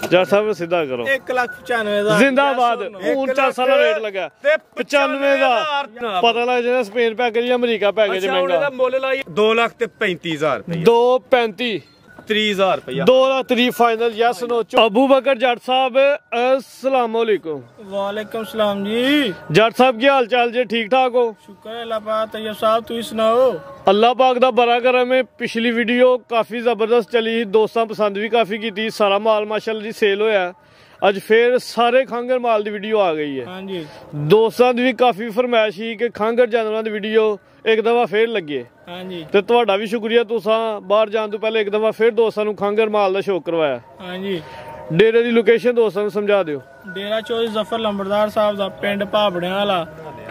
जट साहब सीधा करो 1,95,000 जिंदाबाद 49 साल रेट लगा 95 का पता लग जाए स्पेन पैकेज या अमेरिका पैकेज महंगा मुल लाई 2,35,000 2,35 30,000 रुपया 2,30 फाइनल यस नो। अबू बकर जट साहब अस्सलाम वालेकुम। वालेकुम सलाम जी। जट साहब की हाल चाल जी ठीक ठाक हो? शुक्र है अल्लाह पाक। तैयब साहब तुम सुनाओ? अल्लाह पाक दा बड़ा करम है। पिछली वीडियो काफ़ी ज़बरदस्त चली, दोस्तों पसंद भी काफ़ी की थी, सारा माल माशाल्लाह जी सेल होया। अज फिर सारे खांगर माल की वीडियो आ गई है। हाँ जी। दोस्तों की भी काफ़ी फरमाइश ही कि खांगर जानवरों की वीडियो एक दफा फिर लगे। हाँ जी। तो तुहाडा भी शुक्रिया, तुसा बाहर जाने तो पहले एक दफा फिर दोस्तों को खांगर माल का शौक करवाया। हाँ जी। डेरे की लोकेशन दोस्तों को समझा दियो। डेरा चौधरी जफर लंबरदार साहब का पिंड भाबड़ियां वाला,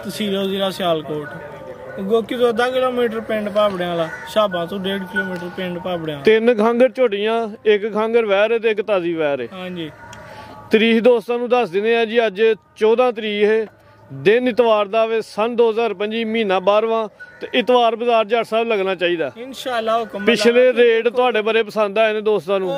तहसील जिला सियालकोट। गोकी तो 10 किलोमीटर पिंड भाबड़ियां वाला, शाबा तो 1.5 किलोमीटर पिंड भाबड़ियां। 3 खांगर झोटियां, 1 खांगर वैर है, 1 ताजी वैर है। हाँ जी। तरीक दोस्तों को दस देने जी, अज 14 तरीक है, दिन इतवार का वे, सन 2025, महीना 12वां। तो इतवार बाजार जट साहब लगना चाहिए इंशाअल्लाह। पिछले रेट थोड़े बड़े पसंद आए ने दोस्तों को,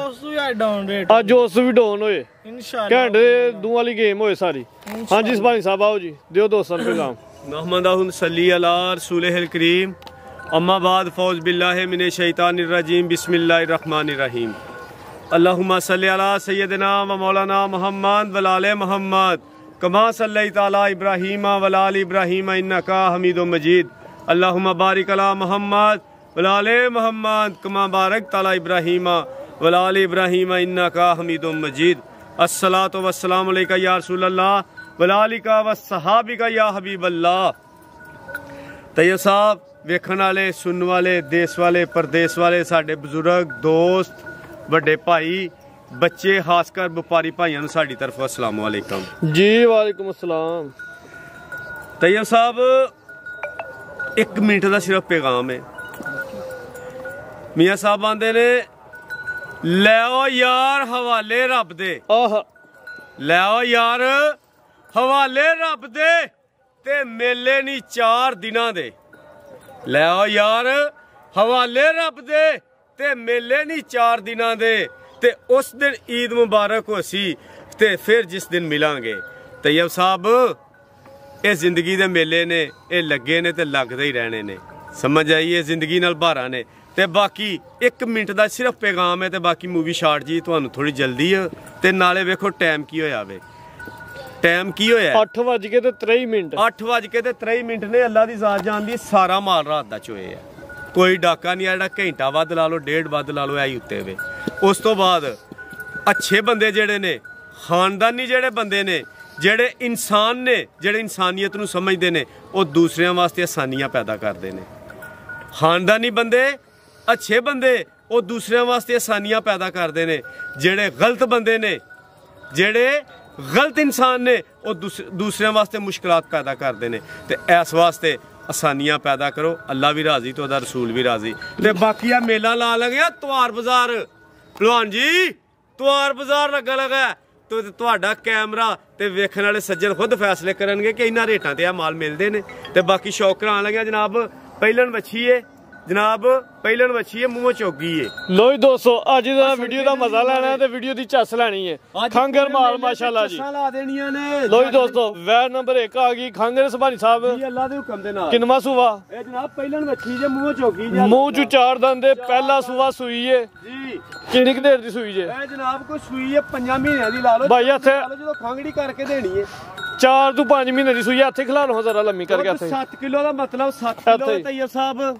अज उस भी डाउन होए, घंटे दूं वाली गेम होए सारी। हाँ जी सभानी साहब आओ जी, दियो दोस्तों को पैगाम। मोहम्मद सल्ली अला रसूलिल करीम, अम्मा बाद फौज बिल्लाहि मिनश शैतानिर रजीम, बिस्मिल्लाहिर रहमानिर रहीम। अल्लाहुम्मा सल्ली अला सय्यदिना व मौलाना मुहम्मद व आले मुहम्मद कमा सल्लैता अला इब्राहीम व आले इब्राहीम इन्नका हमीदुम मजीद। अल्लाहुम्मा बारिक अला मुहम्मद व आले मुहम्मद कमा बारकता अला इब्राहीम व आले इब्राहीम इन्नका हमीदुम मजीद। अस्सलातु वस्सलामु अलैका या रसूलल्लाह व आलिका व सहाबिका या हबीबल्लाह। तैयब साहब, वेखण वाले, सुनने वाले, देश वाले, परदेश वाले, साडे बुजुर्ग, दोस्त, बड़े भाई, बच्चे, खासकर व्यापारी भाइयों साडी तरफ अस्सलाम वालेकुम जी। वालेकुम अस्सलाम। तैयब साहब, 1 मिनट का सिर्फ पैगाम है। मियाँ साहब आंदे ने, लैओ यार हवाले रब दे, लैओ यार हवाले रब दे, ते मेले नहीं 4 दिनां दे। लैओ यार हवाले रब दे, ते मेले नहीं 4 दिनां दे, ते उस दिन ईद मुबारक हो सी, ते फिर जिस दिन मिलांगे। तैयब साहब, ये जिंदगी दे मेले ने, ये लगे ने ते लगदे ही रहने ने, समझ आई? ये जिंदगी नाल भारा ने। ते बाकी 1 मिनट का सिर्फ पैगाम है, ते बाकी मूवी शार्ट जी तुहानू थोड़ी जल्दी है। ते नाले वेखो टाइम की होया वे, टाइम की होया 8:23 मिनट। 8:23 ने। अल्लाह दी जात जानदी, सारा माल रात दा चोए है, कोई डाका नहीं आया। घंटा वध ला लो, 1.5 वध ला लो, आई उत्ते वे। उस तो बाद अच्छे बंदे जेड़े ने, खानदानी जेड़े बंदे ने, जेड़े इंसान ने, जेड़े इंसानियत नू समझदे ने, वो दूसरियां वास्ते आसानियां पैदा करदे ने। खानदानी बंदे, अच्छे बंदे, वो दूसरियां वास्ते आसानियां पैदा करदे ने। जेड़े गलत बंदे ने, जेड़े गलत इंसान ने, वो दूसरियां वास्ते मुश्किलात पैदा करदे ने। ते इस वास्ते आसानियां पैदा करो, अल्लाह भी राजी तो रसूल भी राजी। ते बाकी आ मेला ला लगे त्योहार बाजार, भलवान जी त्योहार बाजार लगा लगा, तो तुहाडा कैमरा ते वेखण वाले सज्जन खुद फैसले करनगे कि इन्हां रेटां ते आ माल मिलदे ने। ते बाकी शौक कराण लगे जनाब, पहिलन बच्छी है जनाब, पहिलन बच्छी है, मुंह चौगी है। लो जी दोस्तों, अज दा वीडियो का मजा लेना है, वीडियो की चस लैनी है। खांगर माल माशाल्लाह जी ला देनियां ने। लो जी दोस्तों, वैर नंबर 1 आ गई खांगर सभानी साहब, अल्लाह दे हुक्म दे नाल। किनवा सूवा? ए जनाब, पहिलन बच्छी जे, मुंह चौगी जे, मुंह चू 4 दंद, पहला सूवा सूई है जी। किन्नी देर दी सूई जे? ए जनाब, कोई सूई है 5 महीने दी ला लो भाई, इत्थे जो खांगड़ी करके देनी है। 4 ਤੋਂ 5 महीने दी सूई, इत्थे खिला लो जरा लम्मी करके। 7 किलो का मतलब 7 किलो तैयब साहब,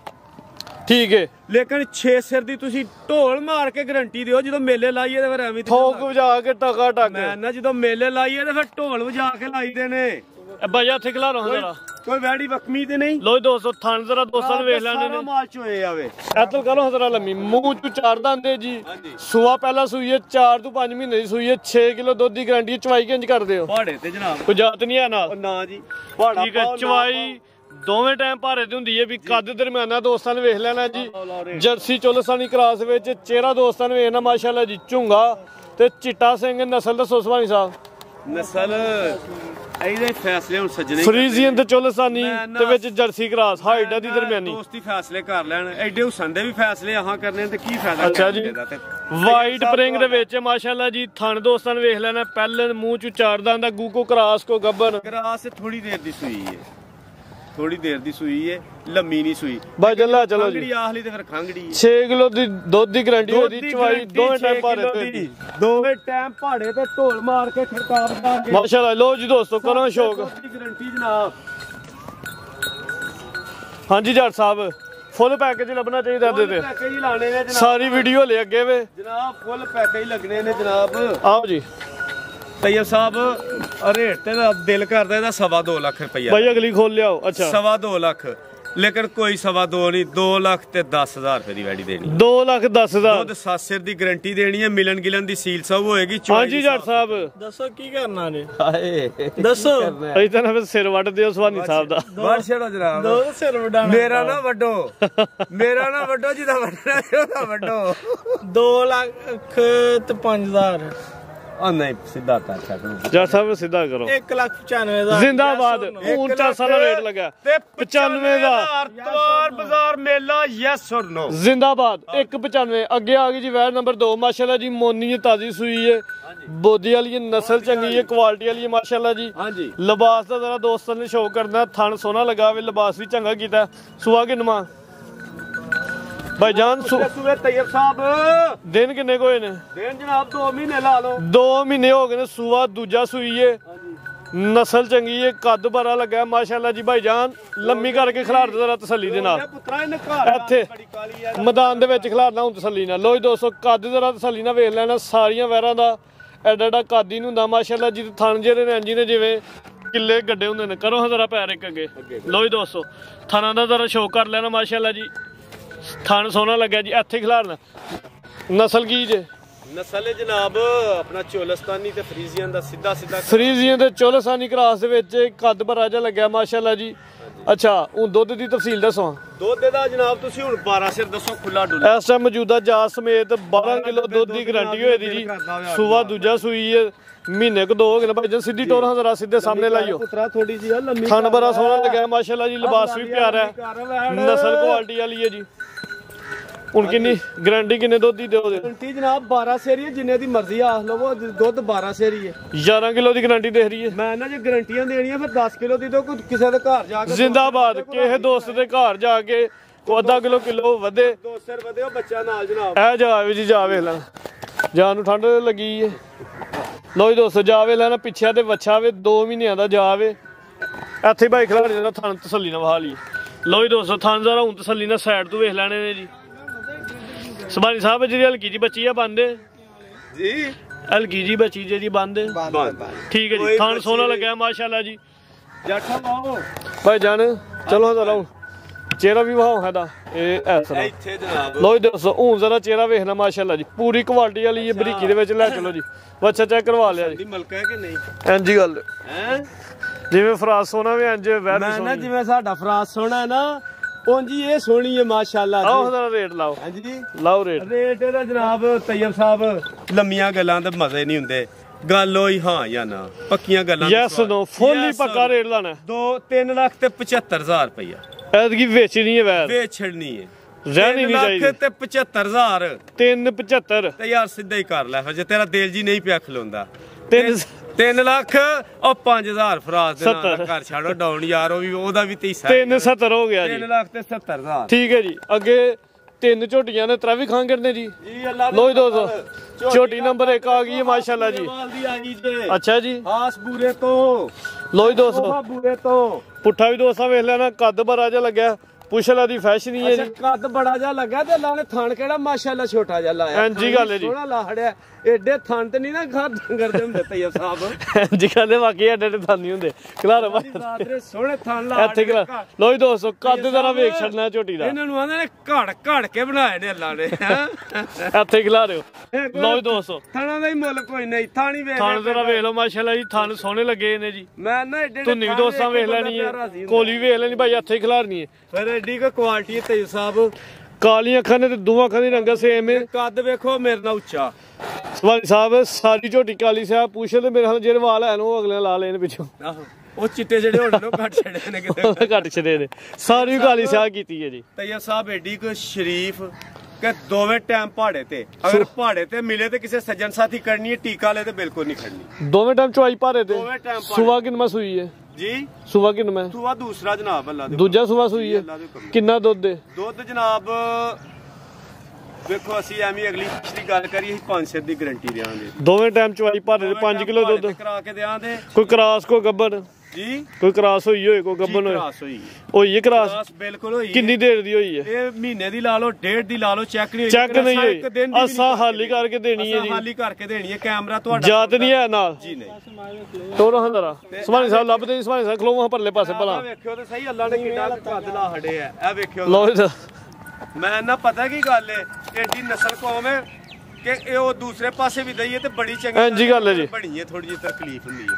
ठीक है। लेकिन 6 सिर दी तुसी ढोल मार के गारंटी दियो, जो मेले लाइए फिर एवं ठोक वजा के टका टक, मैं ना जो मेले लाइए तो फिर ढोल वजा के लाई देने। भाई इत्थे खिला लो जरा, कोई वैड़ी वकमी ते नहीं। लो दोस्तों, थान जरा दोस्तों ने वेख लेने ने, माल चोए आवे इत्थे करो जरा लम्मी, मुंह चू 4 दंद जी, सूआ पहला सूई है, 4 ਤੋਂ 5 महीने दी सूई है, 6 किलो दुध की गारंटी। चवाई किंज करदे हो? पहाड़े ते जनाब कोई जात नहीं है नाल ना जी, पहाड़ा ठीक है। चवाई दोवें टाइम भारे दी हुंदी है, भी कद दरम्याना दोस्तां ने वेख लेना जी। जर्सी चोलसानी क्रॉस विच चेहरा दोस्तां ने वेखना माशाल्लाह जी, झुंगा ते चिट्टा सिंह। नस्ल दसो सभानी साहब? नस्ल ਇਹਦੇ ਫੈਸਲੇ ਹੁਣ ਸੱਜਣੇ ਫਰੀਜ਼ੀਅਨ ਤੇ ਚੋਲਸਾਨੀ ਤੇ ਵਿੱਚ ਜਰਸੀ ਕ੍ਰਾਸ ਹਾਈਟ ਦੀ ਦਰਮਿਆਨੀ ਦੋਸਤੀ ਫੈਸਲੇ ਕਰ ਲੈਣ ਐਡੇ ਹੁਸਨ ਦੇ ਵੀ ਫੈਸਲੇ ਆਹਾਂ ਕਰਨੇ ਤੇ ਕੀ ਫਾਇਦਾ ਅੱਛਾ ਜੀ ਵਾਈਟ ਪ੍ਰਿੰਗ ਦੇ ਵਿੱਚ ਮਾਸ਼ਾਅੱਲਾ ਜੀ ਥਣ ਦੋਸਤਾਂ ਨੇ ਵੇਖ ਲੈਣਾ ਪਹਿਲੇ ਮੂੰਹ ਚ ਚਾੜਦਾ ਦਾ ਗੂਕੋ ਕ੍ਰਾਸ ਕੋ ਗੱਬਨ ਕ੍ਰਾਸ ਥੋੜੀ ਦੇਰ ਦੀ ਸੂਈ ਹੈ ਥੋੜੀ ਦੇਰ ਦੀ ਸੂਈ ਹੈ ਲੰਮੀ ਨਹੀਂ ਸੂਈ ਬਾਈ ਜੱਲਾ ਚਲੋ ਜੀ ਖੰਗੜੀ ਆਖਲੀ ਤੇ ਫਿਰ ਖੰਗੜੀ 6 ਕਿਲੋ ਦੀ ਦੁੱਧ ਦੀ ਗਾਰੰਟੀ ਹੋਦੀ ਚਵਾਈ ਦੋਵੇਂ ਟਾਈਮ ਭਾੜੇ ਤੇ ਦੋਵੇਂ ਟਾਈਮ ਭਾੜੇ ਤੇ ਢੋਲ ਮਾਰ ਕੇ ਖੜਕਾਵਦਾ ਮਾਸ਼ਾਅੱਲਾ ਲੋ ਜੀ ਦੋਸਤੋ ਕਰੋ ਸ਼ੌਕ ਦੀ ਗਾਰੰਟੀ ਜਨਾਬ ਹਾਂਜੀ ਜੱਟ ਸਾਹਿਬ ਫੁੱਲ ਪੈਕੇਜ ਲੱਭਣਾ ਚਾਹੀਦਾ ਦੇ ਤੇ ਪੈਕੇਜ ਲਾਣੇ ਨੇ ਜਨਾਬ ਸਾਰੀ ਵੀਡੀਓ ਲੈ ਅੱਗੇ ਵੇ ਜਨਾਬ ਫੁੱਲ ਪੈਕੇਜ ਲੱਗਣੇ ਨੇ ਜਨਾਬ ਆਓ ਜੀ ਤੈਯਬ ਸਾਹਿਬ ਰੇਟ ਤੇ ਦਿਲ ਕਰਦਾ ਇਹਦਾ 2.5 ਲੱਖ ਰੁਪਇਆ ਬਾਈ ਅਗਲੀ ਖੋਲ ਲਿਆਓ ਅੱਛਾ 2.5 ਲੱਖ ਲੇਕਿਨ ਕੋਈ 2.5 ਨਹੀਂ 2 ਲੱਖ ਤੇ 10,000 ਰੁਪਏ ਦੀ ਵੈਡੀ ਦੇਣੀ 2 ਲੱਖ 10,000 ਦੁੱਧ 7 ਸਿਰ ਦੀ ਗਾਰੰਟੀ ਦੇਣੀ ਹੈ ਮਿਲਣ ਗਿਲਣ ਦੀ ਸੀਲ ਸਭ ਹੋਏਗੀ ਹਾਂਜੀ ਜੱਟ ਸਾਹਿਬ ਦੱਸੋ ਕੀ ਕਰਨਾ ਨੇ ਹਾਏ ਦੱਸੋ ਅਈ ਤਾਂ ਨਾ ਫਿਰ ਸਿਰ ਵੱਢ ਦਿਓ ਸਵਾਨੀ ਸਾਹਿਬ ਦਾ ਵੱਢ ਛੜੋ ਜਨਾਬ ਦੋ ਸਿਰ ਵਡਾਣਾ ਮੇਰਾ ਨਾ ਵੱਡੋ ਜਿਹਦਾ ਵੱਢਣਾ ਉਹਦਾ ਵੱਡੋ 2 ਲੱਖ ਤੇ 5,000 ਆ ਨਹੀਂ ਸਿੱਧਾ ਕਰ ਸਕਦਾ ਜੱਟ ਸਾਹਿਬ ਸਿੱਧਾ ਕਰੋ 1,95,000 ਜ਼ਿੰਦਾਬਾਦ ਊਂਚਾ ਸਾਰਾ ਰੇਟ ਲੱਗਾ ਤੇ 95 ਦਾ ਤਵਾਰ ਬਾਜ਼ਾਰ ਮੇਲਾ ਯੈਸ অর ਨੋ ਜ਼ਿੰਦਾਬਾਦ 195 ਅੱਗੇ ਆ ਗਈ ਜੀ ਵੈਰ ਨੰਬਰ 2 ਮਾਸ਼ਾਅੱਲਾ ਜੀ ਮੋਨੀ ਤਾਜ਼ੀ ਸੂਈ ਹੈ ਬੋਦੀ ਵਾਲੀ ਨਸਲ ਚੰਗੀ ਹੈ ਕੁਆਲਿਟੀ ਵਾਲੀ ਹੈ ਮਾਸ਼ਾਅੱਲਾ ਜੀ ਹਾਂਜੀ ਲਿਬਾਸ ਦਾ ਜ਼ਰਾ ਦੋਸਤਾਂ ਨੇ ਸ਼ੌਕ ਕਰਨਾ ਥਣ ਸੋਹਣਾ ਲੱਗਾ ਵੇ ਲਿਬਾਸ ਵੀ ਚੰਗਾ ਕੀਤਾ ਸੁਆ ਕਿੰਨਵਾ ਭਾਈਜਾਨ ਸੂਏ ਤੈਯਬ ਸਾਹਿਬ ਦਿਨ ਕਿੰਨੇ ਕੋਏ ਨੇ ਦਿਨ ਜਨਾਬ 2 ਮਹੀਨੇ ਲਾ ਲਓ 2 ਮਹੀਨੇ ਹੋ ਗਏ ਨੇ ਸੂਆ ਦੂਜਾ ਸੂਈ ਏ ਨਸਲ ਚੰਗੀ ਏ ਕੱਦ ਬੜਾ ਲੱਗਾ ਮਾਸ਼ਾਅੱਲਾ ਜੀ ਭਾਈਜਾਨ ਲੰਮੀ ਕਰਕੇ ਖਿਲਾਰ ਜ਼ਰਾ ਤਸੱਲੀ ਦੇ ਨਾਲ ਪੁੱਤਰਾ ਇਹਨੇ ਘਰ ਇੱਥੇ ਮੈਦਾਨ ਦੇ ਵਿੱਚ ਖਿਲਾਰਨਾ ਹੁਣ ਤਸੱਲੀ ਨਾਲ ਲੋ ਜੀ ਦੋਸਤੋ ਕੱਦ ਜ਼ਰਾ ਤਸੱਲੀ ਨਾਲ ਵੇਖ ਲੈਣਾ ਸਾਰੀਆਂ ਵੈਰਾਂ ਦਾ ਐਡਾ ਐਡਾ ਕੱਦ ਹੀ ਨਹੀਂ ਹੁੰਦਾ ਮਾਸ਼ਾਅੱਲਾ ਜੀ ਥਣ ਜਿਹੜੇ ਨੇ ਇੰਜੀ ਨੇ ਜਿਵੇਂ ਕਿੱਲੇ ਗੱਡੇ ਹੁੰਦੇ ਨੇ ਕਰੋ ਜ਼ਰਾ ਪੈਰ ਇੱਕ ਅੱਗੇ ਲੋ ਜੀ ਦੋਸਤੋ ਥਣਾਂ ਦਾ ਜ਼ਰਾ ਸ਼ੌਕ ਕਰ ਲੈਣਾ ਮਾਸ਼ਾਅੱਲਾ ਜੀ ਥਣ ਸੋਹਣਾ ਲੱਗਿਆ ਜੀ ਇੱਥੇ ਖਿਲਾਰਨਾ ਨਸਲ ਕੀ ਜੇ ਨਸਲ ਜਨਾਬ ਆਪਣਾ ਚੋਲਸਤਾਨੀ ਤੇ ਫਰੀਜ਼ੀਅਨ ਦਾ ਸਿੱਧਾ ਫਰੀਜ਼ੀਅਨ ਤੇ ਚੋਲਸਾਨੀ ਕ੍ਰਾਸ ਦੇ ਵਿੱਚ ਕੱਦ ਭਰਾ ਜਿਹਾ ਲੱਗਿਆ ਮਾਸ਼ਾਅੱਲਾ ਜੀ ਅੱਛਾ ਉਹ ਦੁੱਧ ਦੀ ਤਫਸੀਲ ਦੱਸੋ ਦੁੱਧ ਦਾ ਜਨਾਬ ਤੁਸੀਂ ਹੁਣ 12 ਸਿਰ ਦੱਸੋ ਖੁੱਲਾ ਡੁੱਲਾ ਇਸ ਟਾਈਮ ਮੌਜੂਦਾ ਜਾਤ ਸਮੇਤ 12 ਕਿਲੋ ਦੁੱਧ ਦੀ ਗਾਰੰਟੀ ਹੋਈ ਦੀ ਜੀ ਸੂਆ ਦੂਜਾ ਸੂਈ ਹੈ ਮਹੀਨੇ ਕੋ 2 ਹੋ ਗਏ ਭਾਈ ਜਨ ਸਿੱਧੀ ਟੋਰਾਂ ਜ਼ਰਾ ਸਿੱਧੇ ਸਾਹਮਣੇ ਲਾਈਓ ਪੁੱਤਰਾ ਥੋੜੀ ਜੀ ਲੰਮੀ ਥਣ ਬੜਾ ਸੋਹਣਾ ਲੱਗਿਆ ਮਾਸ਼ਾਅੱਲਾ ਜੀ ਲਿਬਾਸ ਵੀ ਪਿਆਰਾ ਹੈ ਨਸਲ ਕੁਆਲਿਟੀ ਵਾਲੀ ਹੈ ਜੀ ਹੁਣ ਕਿੰਨੀ ਗਾਰੰਟੀ ਕਿੰਨੇ ਦੁੱਧ ਦੀ ਦਿਓ ਗਾਰੰਟੀ ਜਨਾਬ 12 ਸੇਰੀ ਹੈ ਜਿੰਨੇ ਦੀ ਮਰਜ਼ੀ ਆਖ ਲਵੋ ਦੁੱਧ 12 ਸੇਰੀ ਹੈ 11 ਕਿਲੋ ਦੀ ਗਾਰੰਟੀ ਦੇ ਰਹੀ ਹੈ ਮੈਂ ਨਾ ਜੇ ਗਾਰੰਟੀਆਂ ਦੇਣੀਆਂ ਫਿਰ 10 ਕਿਲੋ ਦੀ ਦਿਓ ਕਿਸੇ ਦੇ ਘਰ ਜਾ ਕੇ ਜ਼ਿੰਦਾਬਾਦ ਕਿਸੇ ਦੋਸਤ ਦੇ ਘਰ ਜਾ ਕੇ ਕੋ ਅੱਧਾ ਕਿਲੋ ਵਧੇ 2 ਸਿਰ ਵਧੇ ਉਹ ਬੱਚਾ ਨਾਲ ਜਨਾਬ ਇਹ ਜਾਵੇ ਜੀ ਜਾ ਵੇਖ ਲੈਣਾ ਜਾਨ ਨੂੰ ਠੰਡ ਲੱਗੀ ਏ ਲੋ ਜੀ ਦੋਸਤੋ ਜਾਵੇ ਲੈਣਾ ਪਿੱਛੇ ਤੇ ਵੱਛਾ ਵੇ 2 ਮਹੀਨਿਆਂ ਦਾ ਜਾਵੇ ਇੱਥੇ ਭਾਈ ਖਿਲਾੜ ਜਿਹੜਾ ਥਣ ਤਸੱਲੀ ਨਾਲ ਵਹਾ ਲਈ ਲੋ ਜੀ ਦੋਸਤੋ ਥਣ ਜ਼ਰਾ ਹੁਣ ਤਸੱਲੀ ਨਾਲ ਸਾਈਡ ਤੋਂ ਵੇਖ ਲੈਣੇ ਨੇ ਜੀ ਸਬਾਨੀ ਸਾਹਿਬ ਜਿਹੜੀ ਹਲਕੀ ਜੀ ਬੱਚੀ ਆ ਬੰਦ ਜੀ ਹਲਕੀ ਜੀ ਬੱਚੀ ਜਿਹੜੀ ਬੰਦ ਠੀਕ ਹੈ ਜੀ ਥਣ ਸੋਹਣਾ ਲੱਗਿਆ ਮਾਸ਼ਾਅੱਲਾ ਜੀ ਜੱਟਾ ਲਾਓ ਭਾਈ ਜਾਨ ਚਲੋ ਜ਼ਰਾ ਚਿਹਰਾ ਵੀ ਵਹਾਓ ਹੈਦਾ ਇਹ ਐਸਾ ਇੱਥੇ ਜਨਾਬ ਲੋ ਜੀ ਦੋਸਤੋ ਹੁਣ ਜ਼ਰਾ ਚਿਹਰਾ ਵੇਖਣਾ ਮਾਸ਼ਾਅੱਲਾ ਜੀ ਪੂਰੀ ਕੁਆਲਿਟੀ ਵਾਲੀ ਇਹ ਬਰੀਕੀ ਦੇ ਵਿੱਚ ਲੈ ਚਲੋ ਜੀ ਬੱਚਾ ਚੈੱਕ ਕਰਵਾ ਲਿਆ ਜੀ ਮਲਕਾ ਹੈ ਕਿ ਨਹੀਂ ਇੰਜੀ ਗੱਲ ਹੈ ਜਿਵੇਂ ਫਰਾਜ਼ ਸੋਨਾ ਵੀ ਇੰਜ ਵੈਰ ਮੈਂ ਨਾ ਜਿਵੇਂ ਸਾਡਾ ਫਰਾਜ਼ ਸੋਹਣਾ ਹੈ ਨਾ ਉਂਜੀ ਇਹ ਸੋਹਣੀ ਹੈ ਮਾਸ਼ਾਅੱਲਾ ਆਓ ਜ਼ਰਾ ਰੇਟ ਲਾਓ ਹਾਂਜੀ ਲਾਓ ਰੇਟ ਇਹਦਾ ਜਨਾਬ ਤੈਯਬ ਸਾਹਿਬ ਲੰਮੀਆਂ ਗੱਲਾਂ ਤੇ ਮਜ਼ੇ ਨਹੀਂ ਹੁੰਦੇ ਗੱਲ ਹੋਈ ਹਾਂ ਜਾਂ ਨਾ ਪੱਕੀਆਂ ਗੱਲਾਂ ਯੈਸ ਨੋ ਫੁੱਲੀ ਪੱਕਾ ਰੇਟ ਲਾਣਾ 3 ਲੱਖ ਤੇ 75000 ਰੁਪਇਆ ਐਤਕੀ ਵੇਚਣੀ ਹੈ ਵੈਰ ਵੇਚਣੀ ਹੈ ਰਹਿਣੀ ਨਹੀਂ ਚਾਹੀਦੀ 3 ਲੱਖ ਤੇ 75000 375 ਤੇ ਯਾਰ ਸਿੱਧਾ ਹੀ ਕਰ ਲੈ ਜੇ ਤੇਰਾ ਦਿਲ ਜੀ ਨਹੀਂ ਪਿਆ ਖਲੋਂਦਾ 3 ਲੱਖ ਉਹ 5000 ਫਰਾਜ਼ ਦੇ ਨਾਲ ਘਰ ਛੱਡੋ ਡਾਊਨ ਯਾਰ ਉਹ ਵੀ ਉਹਦਾ ਵੀ 370 ਹੋ ਗਿਆ ਜੀ 3 ਲੱਖ ਤੇ 70000 ਠੀਕ ਹੈ ਜੀ ਅੱਗੇ 3 ਝੋਟੀਆਂ ਨੇ ਤਰਾ ਵੀ ਖਾਂਗੜ ਨੇ ਜੀ ਅੱਲਾ ਲੋ ਜੀ ਦੋਸਤੋ ਝੋਟੀ ਨੰਬਰ 1 ਆ ਗਈ ਹੈ ਮਾਸ਼ਾਅੱਲਾ ਜੀ ਅੱਛਾ ਜੀ ਹਾਸ ਬੂਰੇ ਤੋਂ ਲੋ ਜੀ ਦੋਸਤੋ ਬੂਰੇ ਤੋਂ ਪੁੱਠਾ ਵੀ ਦੋਸਤਾਂ ਵੇਖ ਲੈਣਾ ਕੱਦ ਬੜਾ ਜਿਹਾ ਲੱਗਿਆ ਪੁੱਛਲਾ ਦੀ ਫੈਸ਼ਨ ਹੀ ਹੈ ਜੀ ਕੱਦ ਬੜਾ ਜਿਹਾ ਲੱਗਾ ਤੇ ਅੱਲਾ ਨੇ ਥਣ ਕਿਹੜਾ ਮਾਸ਼ਾਅੱਲਾ ਛੋਟਾ ਜਿਹਾ ਲਾਇਆ ਇੰਜੀ ਗੱਲ ਹੈ ਜੀ ਸੋਹਣਾ ਲਾਹੜਿਆ ਏਡੇ ਥਣ ਤੇ ਨਹੀਂ ਨਾ ਘਰ ਡੰਗਰ ਦੇ ਹੁੰਦੇ ਤੈਯਬ ਸਾਹਿਬ ਇੰਜੀ ਗੱਲ ਹੈ ਬਾਕੀ ਐਡੇ ਐਡੇ ਥਣ ਨਹੀਂ ਹੁੰਦੇ ਖਿਲਾਰ ਸੋਹਣੇ ਥਣ ਲਾ ਇੱਥੇ ਖਿਲਾਰ ਲੋ ਜੀ ਦੋਸਤੋ ਕੱਦ ਜ਼ਰਾ ਵੇਖ ਛੱਡਣਾ ਝੋਟੀ ਦਾ ਇਹਨਾਂ ਨੂੰ ਆਂਦੇ ਨੇ ਘੜ ਕੇ ਬਣਾਏ ਨੇ ਅੱਲਾ ਨੇ ਇੱਥੇ ਖਿਲਾਰਿਓ ਲੋ ਜੀ ਦੋਸਤੋ ਥਣਾਂ ਦਾ ਹੀ ਮੁੱਲ ਕੋਈ ਨਹੀਂ ਥਾਣੀ ਵੇਖ ਥਣ ਜ਼ਰਾ ਵੇਖ ਲਓ ਮਾਸ਼ਾਅੱਲਾ ਜੀ ਥਣ ਸੋਹਣੇ ਲੱਗੇ ਨੇ ਜੀ ਮੈਂ ਨਾ ਏਡੇ ਧੁੰਨੀ ਵੀ ਦੋਸਤਾਂ ਵੇਖ ਲੈਣੀ ਹੈ ਕੋਲੀ ਵੇਖ ਲੈਣੀ ਭਾਈ ਇੱਥੇ ਖਿਲਾਰਨੀ ਹੈ ਫਿਰ ਏਡੀ ਕੋ ਕੁਆਲਿਟੀ ਹੈ ਤੈਯਬ ਸਾਹਿਬ ਕਾਲੀਆਂ ਅੱਖਾਂ ਨੇ ਤੇ ਦੋਵਾਂ ਅੱਖਾਂ ਦੀ ਰੰਗਤ ਸੇਮ ਹੈ ਕੱਦ ਵੇਖੋ ਮੇਰੇ ਨਾਲ ਉੱਚਾ ਸਵਾਰੀ ਸਾਹਿਬ ਸਾਡੀ ਝੋਟੀ ਕਾਲੀ ਸਿਆ ਪੁੱਛੇ ਤੇ ਮੇਰੇ ਹਾਲ ਜਿਹੜੇ ਵਾਲ ਹੈ ਉਹ ਅਗਲੇ ਲਾ ਲੈਣ ਪਿੱਛੋਂ ਆਹੋ ਉਹ ਚਿੱਟੇ ਜਿਹੜੇ ਹੋਣ ਨੂੰ ਕੱਟ ਛੜੇ ਨੇ ਕਿਤੇ ਘੱਟ ਛੜੇ ਨੇ ਸਾਰੀ ਕਾਲੀ ਸਿਆ ਕੀਤੀ ਹੈ ਜੀ। ਤਈਆ ਸਾਹਿਬ ਏਡੀ ਕੋ ਸ਼ਰੀਫ ਕਿ ਦੋਵੇਂ ਟਾਈਮ ਪਹਾੜੇ ਤੇ ਅਗਰ ਪਹਾੜੇ ਤੇ ਮਿਲੇ ਤੇ ਕਿਸੇ ਸੱਜਣ ਸਾਥੀ ਕਰਨੀ ਹੈ ਟੀਕਾ ਲੈ ਤੇ ਬਿਲਕੁਲ ਨਹੀਂ ਖੜਨੀ। ਦੋਵੇਂ ਟਾਈਮ ਚੁਆਈ ਭਾਰੇ ਤੇ ਦੋਵੇਂ ਟਾਈਮ ਸੁਬਾ ਕਿੰਨਾ ਸੂਈ ਹੈ ਜੀ? ਸੁਬਾ ਕਿੰਨਾ ਸੂਆ ਦੂਸਰਾ ਜਨਾਬ ਅੱਲਾ ਦੇ ਦੂਜਾ ਸੁਬਾ ਸੂਈ ਹੈ। ਕਿੰਨਾ ਦੁੱਧ ਹੈ? ਦੁੱਧ ਜਨਾਬ ਵੇਖੋ ਅਸੀਂ ਐਵੇਂ ਅਗਲੀ ਪਿਛਲੀ ਗੱਲ ਕਰੀਏ ਅਸੀਂ 5 ਦੀ ਗਾਰੰਟੀ ਦੇਵਾਂਗੇ। ਦੋਵੇਂ ਟਾਈਮ ਚੁਆਈ ਭਾਰੇ ਤੇ 5 ਕਿਲੋ ਦੁੱਧ ਕਰਾ ਕੇ ਦੇਵਾਂਗੇ। ਕੋਈ ਕਰਾਸ ਕੋਈ ਗੱਬਨ ਜੀ ਕੋਈ ਕਰਾਸ ਹੋਈ ਹੋਏ ਕੋਈ ਗੱਬਨ ਹੋਈ ਹੈ ਕਰਾਸ ਬਿਲਕੁਲ ਹੋਈ। ਕਿੰਨੀ ਦੇਰ ਦੀ ਹੋਈ ਹੈ? ਇਹ ਮਹੀਨੇ ਦੀ ਲਾ ਲਓ ਡੇਢ ਦੀ ਲਾ ਲਓ ਚੈੱਕ ਨਹੀਂ ਚੈੱਕ ਨਹੀਂ ਹੋਈ ਅਸਾਂ ਹਾਲੀ ਕਰਕੇ ਦੇਣੀ ਹੈ ਜੀ। ਹਾਲੀ ਕਰਕੇ ਦੇਣੀ ਹੈ ਕੈਮਰਾ ਤੁਹਾਡਾ ਜਾਤ ਨਹੀਂ ਹੈ ਨਾਲ ਜੀ ਨਹੀਂ ਤੋਰੋ ਹੰਦਰਾ ਸਮਾਨੀ ਸਾਹਿਬ ਲੱਭਦੇ ਨਹੀਂ ਸਮਾਨੀ ਸਾਹਿਬ ਖਲੋਵਾ ਪਰਲੇ ਪਾਸੇ ਭਲਾ ਵੇਖਿਓ ਤੇ ਸਹੀ ਅੱਲਾ ਨੇ ਕਿੰਨਾ ਕੱਦ ਲਾ ਹੜੇ ਆ ਇਹ ਵੇਖਿਓ ਲਓ ਮੈਂ ਨਾ ਪਤਾ ਕੀ ਗੱਲ ਹੈ ਏਡੀ ਨਸਲ ਕੌਮ ਹੈ ਕਿ ਇਹ ਉਹ ਦੂਸਰੇ ਪਾਸੇ ਵੀ ਦਈਏ ਤੇ ਬੜੀ ਚੰਗੀ ਇੰਜੀ ਗੱਲ ਹੈ ਜੀ ਬਣੀ ਹੈ ਥੋੜੀ ਜਿਹੀ ਤਕਲੀਫ ਹੁੰਦੀ ਹੈ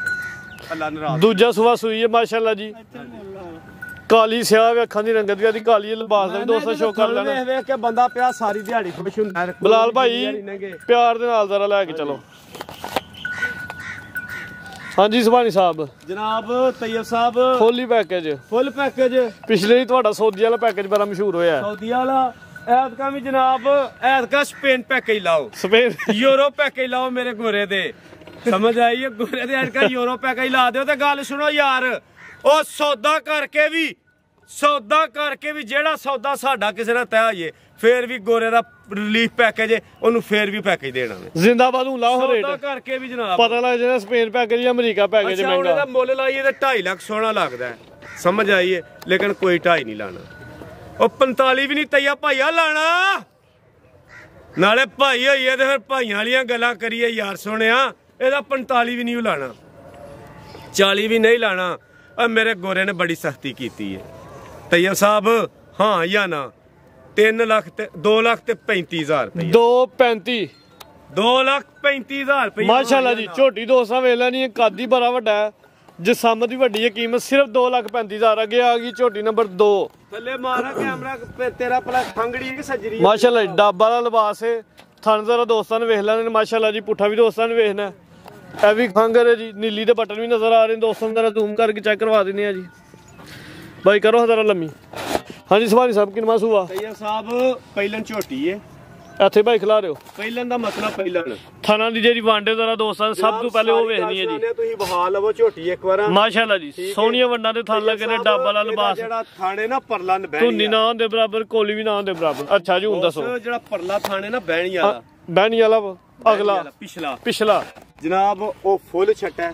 ਅੱਲਾ ਨਾਰਾਜ਼। ਦੂਜਾ ਸੁਬਾ ਸੂਈ ਹੈ ਮਾਸ਼ਾਅੱਲਾ ਜੀ ਕਾਲੀ ਸਿਆ ਵੇ ਅੱਖਾਂ ਦੀ ਰੰਗਤ ਵੀ ਆਦੀ ਕਾਲੀ ਲਿਬਾਸ ਦਾ ਵੀ ਦੋਸਤੋ ਸ਼ੋਅ ਕਰ ਲੈਣਾ। ਵੇਖ ਵੇਖ ਕੇ ਬੰਦਾ ਪਿਆ ਸਾਰੀ ਦਿਹਾੜੀ ਖੁਸ਼ ਹੁੰਦਾ। ਬਲਾਲ ਭਾਈ ਪਿਆਰ ਦੇ ਨਾਲ ਜ਼ਰਾ ਲੈ ਕੇ ਚਲੋ। ਹਾਂਜੀ ਸੁਭਾਨੀ ਸਾਹਿਬ ਜਨਾਬ ਤੈयब ਸਾਹਿਬ ਫੁੱਲੀ ਪੈਕੇਜ ਫੁੱਲ ਪੈਕੇਜ ਪਿਛਲੇ ਹੀ ਤੁਹਾਡਾ ਸੌਦੀ ਵਾਲਾ ਪੈਕੇਜ ਬੜਾ ਮਸ਼ਹੂਰ ਹੋਇਆ ਸੌਦੀ ਵਾਲਾ ਐਤਕਾ ਵੀ ਜਨਾਬ ਐਤਕਾ ਸਪੇਨ ਪੈਕੇਜ ਲਾਓ ਸਪੇਨ ਯੂਰੋ ਪੈਕੇਜ ਲਾਓ ਮੇਰੇ ਗੋਰੇ ਦੇ ਸਮਝ ਆਈ ਹੈ ਗੋਰੇ ਦੇ ਐਤਕਾ ਯੂਰੋ ਪੈਕੇਜ ਲਾ ਦਿਓ ਤੇ ਗੱਲ ਸੁਣੋ ਯਾਰ ਉਹ ਸੌਦਾ ਕਰਕੇ ਵੀ ਜਿਹੜਾ ਸੌਦਾ ਸਾਡਾ ਕਿਸੇ ਨਾਲ ਤੈਅ ਹੋਈਏ ਫੇਰ ਵੀ ਗੋਰੇ ਦਾ ਰਿਲੀਫ ਪੈਕੇਜ ਉਹਨੂੰ ਫੇਰ ਵੀ ਪੈਕੇਜ ਦੇਣਾ ਜ਼ਿੰਦਾਬਾਦ ਨੂੰ ਲਾਓ ਰੇਟ ਸੌਦਾ ਕਰਕੇ ਵੀ ਜਨਾਬ ਪਤਾ ਲੱਗ ਜਾਂਦਾ ਸਪੇਨ ਪੈਕੇਜ ਜਾਂ ਅਮਰੀਕਾ ਪੈਕੇਜ ਮਹਿੰਗਾ ਉਹਦਾ ਮੁੱਲ ਲਾਈਏ ਤੇ 2.5 ਲੱਖ ਸੋਹਣਾ ਲੱਗਦਾ ਸਮਝ ਆਈਏ ਲੇਕਿਨ ਕੋਈ 2.5 ਨਹੀਂ ਲਾਣਾ ਉਹ 45 ਵੀ ਨਹੀਂ ਤਈਆ ਭਾਈਆ ਲਾਣਾ ਨਾਲੇ ਭਾਈ ਹੋਈਏ ਤੇ ਫਿਰ ਭਾਈਆਂ ਵਾਲੀਆਂ ਗੱਲਾਂ ਕਰੀਏ ਯਾਰ ਸੋਹਣਿਆ ਇਹਦਾ 45 ਵੀ ਨਹੀਂ ਲਾਣਾ 40 ਵੀ ਨਹੀਂ ਲਾਣਾ ਆ ਮੇਰੇ ਗੋਰੇ ਨੇ ਬੜੀ ਸਖਤੀ ਕੀਤੀ ਹੈ ਤਈਆ ਸਾਹਿਬ ਹਾਂ ਜਾਂ ਨਾ 3 ਲੱਖ ਤੇ 2 ਲੱਖ ਤੇ 35,000 ਰੁਪਏ 2,35,000 ਰੁਪਏ ਮਾਸ਼ਾਅੱਲਾ ਜੀ ਝੋਟੀ ਦੋਸਤਾਂ ਵੇਖ ਲੈਣੀ ਕਾਦੀ ਬੜਾ ਵੱਡਾ ਹੈ ਜਿਸਮ ਦੀ ਵੱਡੀ ਹੈ ਕੀਮਤ ਸਿਰਫ 2,35,000 ਅੱਗੇ ਆ ਗਈ ਝੋਟੀ ਨੰਬਰ 2 ਥੱਲੇ ਮਾਰਾ ਕੈਮਰਾ ਤੇਰਾ ਭਲਾ ਖੰਗੜੀ ਹੈ ਕਿ ਸੱਜਰੀ ਹੈ ਮਾਸ਼ਾਅੱਲਾ ਡਾਬਾ ਦਾ ਲਿਬਾਸ ਹੈ ਥਣ ਜ਼ਰਾ ਦੋਸਤਾਂ ਨੇ ਵੇਖ ਲੈਣੇ ਮਾਸ਼ਾਅੱਲਾ ਜੀ ਪੁੱਠਾ ਵੀ ਦੋਸਤਾਂ ਨੇ ਵੇਖਣਾ ਇਹ ਵੀ ਖੰਗਰ ਹੈ ਜੀ ਨੀਲੀ ਦੇ ਬਟਨ ਵੀ ਨਜ਼ਰ ਆ ਰਹੇ ਨੇ ਦੋਸਤਾਂ ਨੂੰ ਜ਼ਰਾ ਜ਼ੂਮ ਕਰਕੇ ਚੈੱਕ ਕਰਵਾ ਦਿੰਦੇ ਆ ਜੀ ਬਾਈ ਕਰੋ ਜ਼ਰਾ ਲੰਮੀ ਹਾਂਜੀ ਸੁਭਾਨੀ ਸਾਹਿਬ ਕਿੰਨਾ ਸੂਆ ਤਈਆ ਸਾਹਿਬ ਪਹਿਲਨ ਝੋਟੀ ਹੈ ਇੱਥੇ ਭਾਈ ਖਿਲਾ ਰਿਓ ਪਹਿਲਨ ਦਾ ਮਤਲਬ ਪਹਿਲਨ ਥਾਣਾ ਦੀ ਜਿਹੜੀ ਵਾਂਡੇ ਜ਼ਰਾ ਦੋਸਤਾਂ ਨੇ ਸਭ ਤੋਂ ਪਹਿਲੇ ਉਹ ਵੇਖਣੀ ਹੈ ਜੀ ਤੁਸੀਂ ਬਹਾ ਲਵੋ ਝੋਟੀ ਇੱਕ ਵਾਰ ਮਾਸ਼ਾਅੱਲਾ ਜੀ ਸੋਹਣੀਆਂ ਵੰਡਾਂ ਦੇ ਥਣ ਲੱਗੇ ਨੇ ਡਾਬਾ ਵਾਲਾ ਲਿਬਾਸ ਜਿਹੜਾ ਥਾਣੇ ਨਾ ਪਰਲਾ ਧੁੰਨੀ ਨਾ ਦੇ ਬਰਾਬਰ ਕੋਲੀ ਵੀ ਨਾ ਦੇ ਬਰਾਬਰ ਅੱਛਾ ਜੀ ਹੁਣ ਦੱਸੋ ਜਿਹੜਾ ਪਰਲਾ ਥਾਣੇ ਨਾ ਬਹਿਣੀ ਵਾਲਾ ਬਹਿਣੀ ਵਾਲਾ ਅਗਲਾ ਪਿਛਲਾ ਜਨਾਬ ਉਹ ਫੁੱਲ ਛੱਟਾ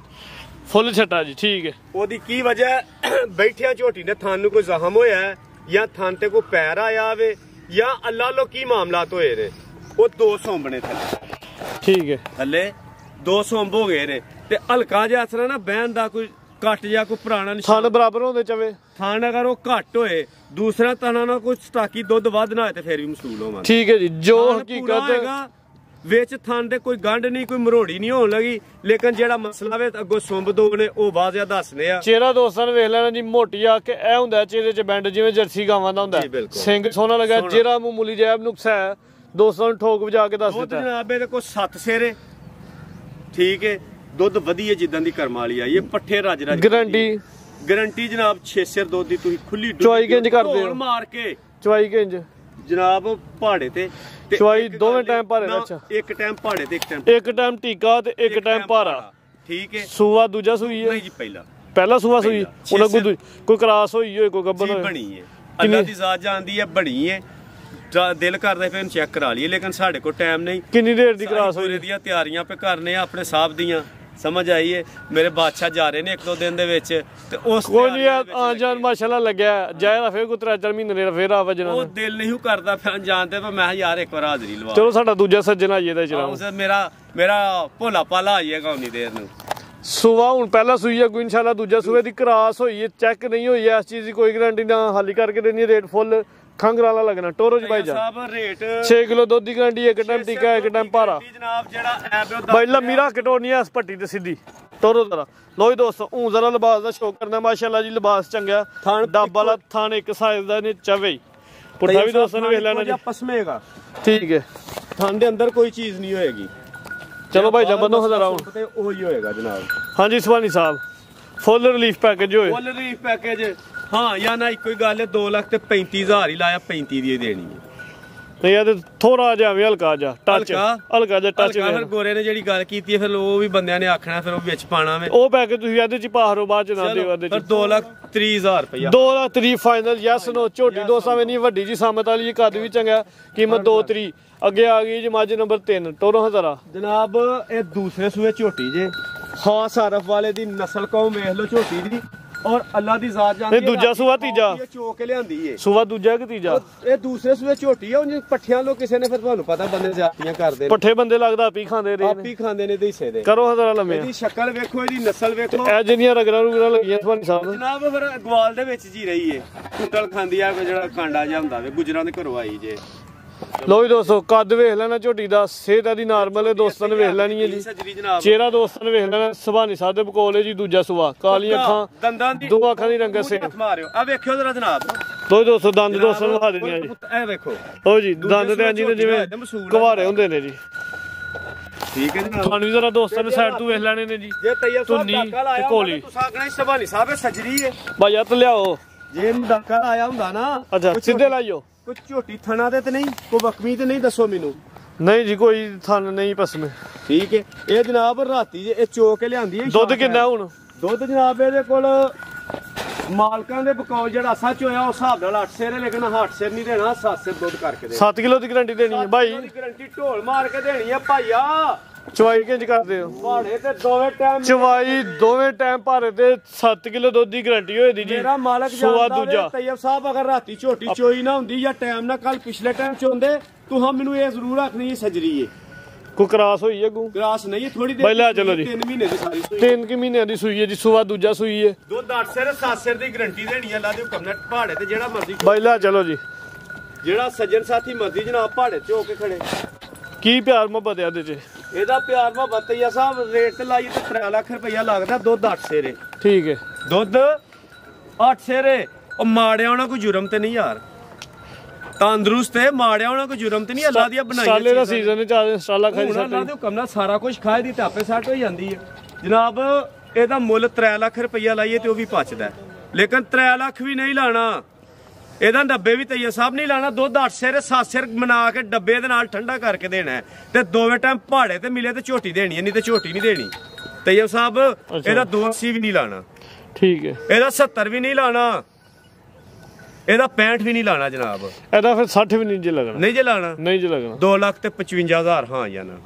ਫੁੱਲ ਛੱਟਾ ਜੀ ਠੀਕ ਹੈ ਉਹਦੀ ਕੀ ਵਜ੍ਹਾ ਬੈਠਿਆ ਝੋਟੀ ਨੇ ਥਣ ਨੂੰ ਕੋਈ ਜ਼ਖਮ ਹੋਇਆ ਜਾਂ ਥਣ ਤੇ ਕੋਈ ਪੈਰ ਆਇਆ ਆਵੇ ਜਾਂ ਅੱਲਾ ਲੋ ਕੀ ਮਾਮਲਾਤ ਹੋਏ ਨੇ ਉਹ 2 ਸੌਂਬਣੇ ਥੱਲੇ ਠੀਕ ਹੈ ਥੱਲੇ 2 ਸੌਂਬ ਹੋ ਗਏ ਨੇ ਤੇ ਹਲਕਾ ਜਿਹਾ ਅਸਰ ਨਾ ਬਹਿਣ ਦਾ ਕੋਈ ਘੱਟ ਜਾਂ ਕੋਈ ਪੁਰਾਣਾ ਨਿਸ਼ਾਨ ਥਣ ਬਰਾਬਰ ਹੁੰਦੇ ਚਵੇ ਥਣ ਅਗਰ ਉਹ ਘੱਟ ਹੋਏ ਦੂਸਰਾ ਤਣਾ ਨਾਲ ਕੋਈ ਸਟਾਕੀ ਦੁੱਧ ਵੱਧ ਨਾ ਹੋਏ ਤੇ ਫੇਰ ਵੀ ਮਸੂਲ ਹੋਵਾਂਗੇ ਠੀਕ ਹੈ ਜੀ ਜੋ ਹਕੀਕਤ ਵਿੱਚ ਥਣ ਦੇ ਕੋਈ ਗੰਢ ਨਹੀਂ ਕੋਈ ਮਰੋੜੀ ਨਹੀਂ ਹੋਣ ਲੱਗੀ ਲੇਕਿਨ ਜਿਹੜਾ ਮਸਲਾ ਵੇ ਅੱਗੋਂ ਸੁੰਬ ਦੋ ਨੇ ਉਹ ਵਾਜ਼ਿਆ ਦੱਸਨੇ ਆ ਚਿਹਰਾ ਦੋਸਤਾਂ ਨੇ ਵੇਖ ਲੈਣਾ ਜੀ ਮੋਟੀ ਆ ਕੇ ਇਹ ਹੁੰਦਾ ਚਿਹਰੇ 'ਚ ਬੈਂਡ ਜਿਵੇਂ ਜਰਸੀ ਗਾਵਾਂ ਦਾ ਹੁੰਦਾ ਸਿੰਘ ਸੋਹਣਾ ਲੱਗਾ ਜਿਹੜਾ ਮਾਮੂਲੀ ਜੈਬ ਨੁਕਸਾ ਹੈ ਦੋਸਤਾਂ ਨੂੰ ਠੋਕ ਵਜਾ ਕੇ ਦੱਸ ਦਿੱਤਾ ਜਨਾਬ ਇਹਦੇ ਕੋਲ 7 ਸੇਰੇ ਠੀਕ ਹੈ ਦੁੱਧ ਵਧੀਆ ਜਿੱਦਾਂ ਦੀ ਕਰਮ ਵਾਲੀ ਆਈ ਇਹ ਪੱਠੇ ਰਾਜ ਗਾਰੰਟੀ ਜਨਾਬ 6 ਸਿਰ ਦੁੱਧ ਦੀ ਤੁਸੀਂ ਖੁੱਲੀ ਚੁਆਈ ਕਿੰਜ ਕਰਦੇ ਹੋ ਮਾਰ ਕੇ ਚੁਆਈ ਕਿੰਜ ਜਨਾਬ ਪਹਾੜੇ ਤੇ ਚੁਆਈ ਦੋਵੇਂ ਟਾਈਮ ਭਾਰੇ ਅੱਛਾ ਇੱਕ ਟਾਈਮ ਪਹਾੜੇ ਤੇ ਇੱਕ ਟਾਈਮ ਟੀਕਾ ਤੇ ਇੱਕ ਟਾਈਮ ਭਾਰਾ ਠੀਕ ਹੈ ਸੂਆ ਦੂਜਾ ਸੂਈ ਹੈ ਨਹੀਂ ਜੀ ਪਹਿਲਾ ਸੂਆ ਸੂਈ ਉਹਨਾਂ ਕੋਈ ਕਰਾਸ ਹੋਈ ਹੋਏ ਕੋਈ ਗੱਬਨ ਹੋਏ ਬਣੀ ਹੈ ਅੱਲਾ ਦੀ ਜ਼ਾਤ ਜਾਣਦੀ ਹੈ ਬਣੀ ਹੈ ਦਿਲ ਕਰਦਾ ਫਿਰ ਚੈੱਕ ਕਰਾ ਲਈਏ ਲੇਕਿਨ ਸਾਡੇ ਕੋਲ ਟਾਈਮ ਨਹੀਂ ਕਿੰਨੀ ਦੇਰ ਦੀ ਕਰਾਸ ਹੋਈ ਦੀਆਂ ਤਿਆਰੀਆਂ ਪੇ ਕਰਨੇ ਆ ਆਪਣੇ ਸਾਹਿਬ ਦੀਆਂ ਸਮਝ ਆਈਏ ਮੇਰੇ ਬਾਦਸ਼ਾਹ ਜਾ ਰਹੇ ਨੇ 1-2 ਦਿਨ ਦੇ ਵਿੱਚ ਤੇ ਉਸ ਕੋਈ ਨਹੀਂ ਆ ਜਾਨ ਮਾਸ਼ਾਅੱਲਾ ਲੱਗਿਆ ਜਾਇਦਾ ਫੇਰ ਕੋਈ 3-4 ਮਹੀਨੇ ਦੇ ਫੇਰ ਆ ਵਜਣਾ ਉਹ ਦਿਲ ਨਹੀਂ ਕਰਦਾ ਫਿਰ ਜਾਣਦੇ ਪਰ ਮੈਂ ਯਾਰ ਇੱਕ ਵਾਰ ਹਾਜ਼ਰੀ ਲਵਾ ਚਲੋ ਸਾਡਾ ਦੂਜਾ ਸੱਜਣ ਆਈਏ ਦਾ ਚਲਾ ਉਸ ਮੇਰਾ ਭੋਲਾ ਪਾਲਾ ਆਈਏਗਾ ਉਨੀ ਦੇਰ ਨੂੰ ਸੁਵਾ ਹੁਣ ਪਹਿਲਾ ਸੂਈ ਹੈ ਕੋਈ ਇਨਸ਼ਾਅੱਲਾ ਦੂਜਾ ਸੂਏ ਦੀ ਕਰਾਸ ਹੋਈ ਹੈ ਚੈੱਕ ਨਹੀਂ ਹੋਈ ਹੈ ਇਸ ਚੀਜ਼ ਦੀ ਕੋਈ ਗਾਰੰਟੀ ਨਾ ਹਾਲੀ ਕਰਕੇ ਦੇਣੀ ਰੇਟ ਫੁੱਲ ਖੰਗਰਾਲਾ ਲੱਗਣਾ ਟੋਰੋ ਜੀ ਭਾਈ ਜਾ ਸਾਹਿਬ ਰੇਟ 6 ਕਿਲੋ ਦੁੱਧ ਦੀ ਗਾਰੰਟੀ ਇੱਕ ਟਾਈਮ ਟੀਕਾ ਇੱਕ ਟਾਈਮ ਭਾਰਾ ਜਨਾਬ ਜਿਹੜਾ ਭਾਈ ਲੰਮੀ ਰੱਖ ਕੇ ਟੋਰਨੀ ਐ ਇਸ ਪੱਟੀ ਤੇ ਸਿੱਧੀ ਟੋਰੋ ਜ਼ਰਾ ਲੋ ਜੀ ਦੋਸਤੋ ਹੂੰ ਜ਼ਰਾ ਲਿਬਾਸ ਦਾ ਸ਼ੌਕ ਕਰਨਾ ਮਾਸ਼ਾਅੱਲਾ ਜੀ ਲਿਬਾਸ ਚੰਗਾ ਡੱਬ ਵਾਲਾ ਥਾਨ ਇੱਕ ਸਾਈਜ਼ ਦਾ ਨੇ ਚਵੇ ਪੁੱਠਾ ਵੀ ਦੋਸਤਾਂ ਨੇ ਵੇਖ ਲੈਣਾ ਜੀ ਪਸਮੇਗਾ ਠੀਕ ਹੈ ਥਾਨ ਦੇ ਅੰਦਰ ਕੋਈ ਚੀਜ਼ ਨਹੀਂ ਹੋਏਗੀ ਚਲੋ ਭਾਈ ਜਾਨ ਬੰਨੋ ਹਜ਼ਾਰਾਂ ਹੁਣ ਤੇ ਉਹੀ ਹੋਏਗਾ ਜਨਾਬ। ਹਾਂਜੀ ਸੁਭਾਨੀ ਸਾਹਿਬ ਫੁੱਲ ਰਿਲੀਫ ਪੈਕੇਜ ਹੋਏ ਫੁੱਲ ਰਿਲੀਫ ਪੈਕੇਜ ਹਾਂ ਜਾਂ ਨਾ ਇੱਕੋ ਹੀ ਗੱਲ ਹੈ 2,35,000 ਹੀ ਲਾਇਆ 35 ਦੀ ਦੇਣੀ ਹੈ। ਨਹੀਂ ਇਹ ਤੇ ਥੋੜਾ ਜਿਹਾ ਵੀ ਹਲਕਾ ਜਿਹਾ ਟੱਚ ਹਲਕਾ ਜਿਹਾ ਟੱਚ ਫਿਰ ਗੋਰੇ ਨੇ ਜਿਹੜੀ ਗੱਲ ਕੀਤੀ ਹੈ ਫਿਰ ਉਹ ਵੀ ਬੰਦਿਆਂ ਨੇ ਆਖਣਾ ਫਿਰ ਉਹ ਵਿੱਚ ਪਾਣਾ ਵੇ ਉਹ ਪੈਕੇਜ ਤੁਸੀਂ ਇਹਦੇ ਚ ਪਾਹਰੋ ਬਾਅਦ ਚ ਨਾ ਦਿਓ ਇਹਦੇ ਫਿਰ ਚ 2,30,000 ਰੁਪਇਆ 2,30,000 ਫਾਈਨਲ ਯੈਸ ਨੋ ਝੋਟੀ 200 ਨਹੀਂ ਵੱਡੀ ਜੀ ਸਮਤ ਵਾਲੀ ਕੱਦ ਵੀ ਚੰਗਾ ਕੀਮਤ 2,30,000 ਅੱਗੇ ਆ ਗਈ ਜੀ ਮੱਝ ਨੰਬਰ 3 ਟੋਰੋ ਹਜ਼ਾਰਾ ਜਨਾਬ ਇਹ ਦੂਸਰੇ ਸੂਏ ਝੋਟੀ ਜੇ ਹਾਂ ਸਾਰਫ ਵਾਲੇ ਦੀ ਨਸਲ ਕੌਮ ਵੇਖ ਲਓ ਝੋਟੀ ਦੀ ਔਰ ਅੱਲਾ ਦੀ ਜ਼ਾਤ ਜਾਣਦੀ ਇਹ ਦੂਜਾ ਸੂਆ ਤੀਜਾ ਚੋ ਕੇ ਲਿਆਂਦੀ ਏ ਸੂਆ ਦੂਜਾ ਕਿ ਤੀਜਾ ਇਹ ਦੂਸਰੇ ਸੂਏ ਝੋਟੀ ਆ ਉਂਝ ਪੱਠਿਆਂ ਲੋ ਕਿਸੇ ਨੇ ਫਿਰ ਤੁਹਾਨੂੰ ਪਤਾ ਬੰਦੇ ਜ਼ਿਆਦੀਆਂ ਕਰਦੇ ਨੇ ਪੱਠੇ ਬੰਦੇ ਲੱਗਦਾ ਆਪੀ ਖਾਂਦੇ ਰਹੇ ਆਪੀ ਖਾਂਦੇ ਨੇ ਤੇ ਹਿੱਸੇ ਦੇ ਕਰੋ ਹਜ਼ਾਰਾ ਲੰਮੇ ਇਹਦੀ ਸ਼ਕਲ ਵੇਖੋ ਇਹਦੀ ਨਸਲ ਵੇਖੋ ਇਹ ਜਿਹੜੀਆਂ ਰਗਰਾਂ ਰੁਗਰਾਂ ਲੱਗੀਆਂ ਤੁਹਾਨੂੰ ਸਾਹਿਬ ਜਨਾਬ ਫਿਰ ਗਵਾਲ ਦੇ ਵਿੱਚ ਜੀ ਰਹੀ ਏ ਟੁੱਟਲ ਖਾਂਦੀ ਆ ਕੋਈ ਜਿਹੜਾ ਕਾਂਡਾ ਜਿਹਾ ਹੁੰਦਾ ਵੇ ਗੁਜਰਾਂ ਦੇ ਘਰੋਂ ਆਈ ਜੇ ਲੋ ਜੀ ਦੋਸਤੋ ਕੱਦ ਵੇਖ ਲੈਣਾ ਝੋਟੀ ਦਾ ਸਿਹਤ ਇਹਦੀ ਨਾਰਮਲ ਹੈ ਦੋਸਤਾਂ ਨੇ ਵੇਖ ਲੈਣੀ ਹੈ ਜੀ ਸਜਰੀ ਜਨਾਬ ਚਿਹਰਾ ਦੋਸਤਾਂ ਨੇ ਵੇਖ ਲੈਣਾ ਸੁਭਾਨੀ ਸਾਹਿਬ ਦੇ ਬਕੋਲੇ ਜੀ ਦੂਜਾ ਸੂਆ ਕਾਲੀਆਂ ਅੱਖਾਂ ਦੰਦਾਂ ਦੀ ਦੋ ਅੱਖਾਂ ਦੀ ਰੰਗਤ ਸੇ ਮਾਰਿਓ ਆ ਵੇਖਿਓ ਜਰਾ ਜਨਾਬ ਲੋ ਜੀ ਦੋਸਤੋ ਦੰਦ ਦੋਸਤਾਂ ਨੂੰ ਦਿਖਾ ਦਿੰਦੇ ਆ ਜੀ ਇਹ ਵੇਖੋ ਲੋ ਜੀ ਦੰਦ ਤੇ ਇੰਜ ਨੇ ਜਿਵੇਂ ਕੁਵਾਰੇ ਹੁੰਦੇ ਨੇ ਜੀ ਠੀਕ ਹੈ ਜਨਾਬ ਤੁਹਾਨੂੰ ਵੀ ਜ਼ਰਾ ਦੋਸਤਾਂ ਨੇ ਸਾਈਡ ਤੋਂ ਵੇਖ ਲੈਣੇ ਨੇ ਜੀ ਜੇ ਤਈਅਬ ਸਾਹਿਬ ਧੁੰਨੀ ਡਾਕਾ ਲਾਇਆ ਤੇ ਕੋਲੀ ਤੁਸੀਂ ਆਖਣਾ ਸੁਭਾਨੀ ਸਾਹਿਬ ਇਹ ਸਜਰੀ ਏ ਬਾਈ ਹੱਥ ਲਿਆਓ ਜੇ ਇਹਨੂੰ ਡਾਕਾ ਲਾਇਆ ਹੁੰਦਾ ਨਾ ਅੱਛਾ ਸਿੱਧੇ ਲਾਈਓ ਕੋਈ ਝੋਟੀ ਥਣਾ ਦੇ ਤੇ ਨਹੀਂ ਕੋਈ ਵਕਮੀ ਤੇ ਨਹੀਂ ਦੱਸੋ ਮੈਨੂੰ ਨਹੀਂ ਜੀ ਕੋਈ ਥਣ ਨਹੀਂ ਪਸਮੇ ਠੀਕ ਹੈ ਇਹ ਜਨਾਬ ਰਾਤੀ ਜੇ ਇਹ ਚੋ ਕੇ ਲਿਆਂਦੀ ਹੈ ਦੁੱਧ ਕਿੰਨਾ ਹੁਣ ਦੁੱਧ ਜਨਾਬ ਇਹਦੇ ਕੋਲ ਮਾਲਕਾਂ ਦੇ ਬਕੌਲ ਜਿਹੜਾ ਸੱਚ ਹੋਇਆ ਉਸ ਹਿਸਾਬ ਨਾਲ 8 ਸਿਰ ਹੈ ਲੇਕਿਨ 8 ਸਿਰ ਨਹੀਂ ਦੇਣਾ 7 ਸਿਰ ਦੁੱਧ ਕਰਕੇ ਦੇ 7 ਕਿਲੋ ਦੀ ਗਾਰੰਟੀ ਦੇਣੀ ਹੈ ਭਾਈ ਗਾਰੰਟੀ ਢੋਲ ਮਾਰ ਕੇ ਦੇਣੀ ਹੈ ਭਾਈਆ ਚਵਾਈ ਕਿੰਜ ਕਰਦੇ ਹੋ ਭਾੜੇ ਤੇ ਦੋਵੇਂ ਟਾਈਮ ਚਵਾਈ ਦੋਵੇਂ ਟਾਈਮ ਭਾਰੇ ਤੇ 7 ਕਿਲੋ ਦੁੱਧ ਦੀ ਗਾਰੰਟੀ ਹੋਈ ਦੀ ਜੀ ਮੇਰਾ ਮਾਲਕ ਸੂਆ ਜਾਣਦਾ ਦੂਜਾ ਤੈयब ਸਾਹਿਬ ਅਗਰ ਰਾਤੀ ਝੋਟੀ ਚੋਈ ਨਾ ਹੁੰਦੀ ਜਾਂ ਟਾਈਮ ਨਾਲ ਕੱਲ ਪਿਛਲੇ ਟਾਈਮ ਚੋਂਦੇ ਤੂੰ ਹਾਂ ਮੈਨੂੰ ਇਹ ਜ਼ਰੂਰ ਆਖਣੀ ਇਹ ਸਜਰੀ ਏ ਕੋਈ ਕਰਾਸ ਹੋਈ ਹੈ ਗੂ ਗਰਾਸ ਨਹੀਂ ਥੋੜੀ ਦੇਰ ਪਹਿਲਾਂ ਚਲੋ ਜੀ 3 ਮਹੀਨੇ ਦੀ ਸਾਰੀ ਸੂਈ 3 ਕਿ ਮਹੀਨਿਆਂ ਦੀ ਸੂਈ ਹੈ ਜੀ ਸੂਆ ਦੂਜਾ ਸੂਈ ਹੈ ਦੁੱਧ 8 ਸਿਰ 7 ਸਿਰ ਦੀ ਗਾਰੰਟੀ ਦੇਣੀ ਹੈ ਅੱਲਾ ਦੇ ਹੁਕਮ ਨਾਲ ਭਾੜੇ ਤੇ ਜਿਹੜਾ ਮਰਜ਼ੀ ਪਹਿਲਾਂ ਚਲੋ ਜੀ ਜਿਹੜਾ ਸੱਜਣ ਸਾਥੀ ਮਰਜ਼ੀ ਜਨਾਬ ਭਾੜੇ ਤੇ ਹੋ ਕੇ ਖੜੇ ਕੀ ਪਿਆਰ ਮੁਹੱਬਤ ਹੈ ਇਹਦੇ 'ਚ ਇਹਦਾ ਪਿਆਰ ਮੁਹੱਬਤ ਤਈਆ ਸਾਹਿਬ ਰੇਟ ਤੇ ਲਾਈਏ ਤੇ 3 ਲੱਖ ਰੁਪਇਆ ਲੱਗਦਾ ਦੁੱਧ 8 ਸੇਰੇ ਠੀਕ ਹੈ ਦੁੱਧ 8 ਸੇਰੇ ਉਹ ਮਾੜਿਆ ਉਹਨਾਂ ਕੋਈ ਜੁਰਮ ਤੇ ਨਹੀਂ ਯਾਰ ਤੰਦਰੁਸਤ ਹੈ ਮਾੜਿਆ ਉਹਨਾਂ ਕੋਈ ਜੁਰਮ ਤੇ ਨਹੀਂ ਅੱਲਾ ਦੀਆਂ ਬਣਾਈਆਂ ਸਾਲੇ ਦਾ ਸੀਜ਼ਨ ਚ ਸਾਲਾ ਖਾਈ ਅੱਲਾ ਦੇ ਹੁਕਮ ਨਾਲ ਸਾਰਾ ਕੁਝ ਖਾਏ ਦੀ ਟਾਪੇ ਸੱਟ ਹੋ ਜਾਂਦੀ ਹੈ ਜਨਾਬ ਇਹਦਾ ਮੁੱਲ 3 ਲੱਖ ਰੁਪਇਆ ਲਾਈਏ ਤੇ ਉਹ ਵੀ ਪਚਦਾ ਲੇਕਿਨ 3 ਲੱਖ ਵੀ ਨਹੀਂ ਲਾਣਾ ਇਹਦਾ ਡੱਬੇ ਵੀ ਤਈਆ ਸਾਹਿਬ ਨਹੀਂ ਲਾਣਾ ਦੁੱਧ 8 ਸਿਰ 7 ਸਿਰ ਬਣਾ ਕੇ ਡੱਬੇ ਦੇ ਨਾਲ ਠੰਡਾ ਕਰਕੇ ਦੇਣਾ ਤੇ ਦੋਵੇਂ ਟਾਈਮ ਪਹਾੜੇ ਤੇ ਮਿਲੇ ਤੇ ਝੋਟੀ ਦੇਣੀ ਹੈ ਨਹੀਂ ਤੇ ਝੋਟੀ ਨਹੀਂ ਦੇਣੀ ਤਈਆ ਸਾਹਿਬ ਇਹਦਾ 280 ਵੀ ਨਹੀਂ ਲਾਣਾ ਠੀਕ ਹੈ ਇਹਦਾ 70 ਵੀ ਨਹੀਂ ਲਾਣਾ ਇਹਦਾ 65 ਵੀ ਨਹੀਂ ਲਾਣਾ ਜਨਾਬ ਇਹਦਾ ਫਿਰ 60 ਵੀ ਨਹੀਂ ਜੇ ਲੱਗਣਾ ਨਹੀਂ ਜੇ ਲਾਣਾ ਨਹੀਂ ਜੇ ਲੱਗਣਾ 2 ਲੱਖ ਤੇ 55,000 ਹਾਂ ਜਾਂ ਨਾ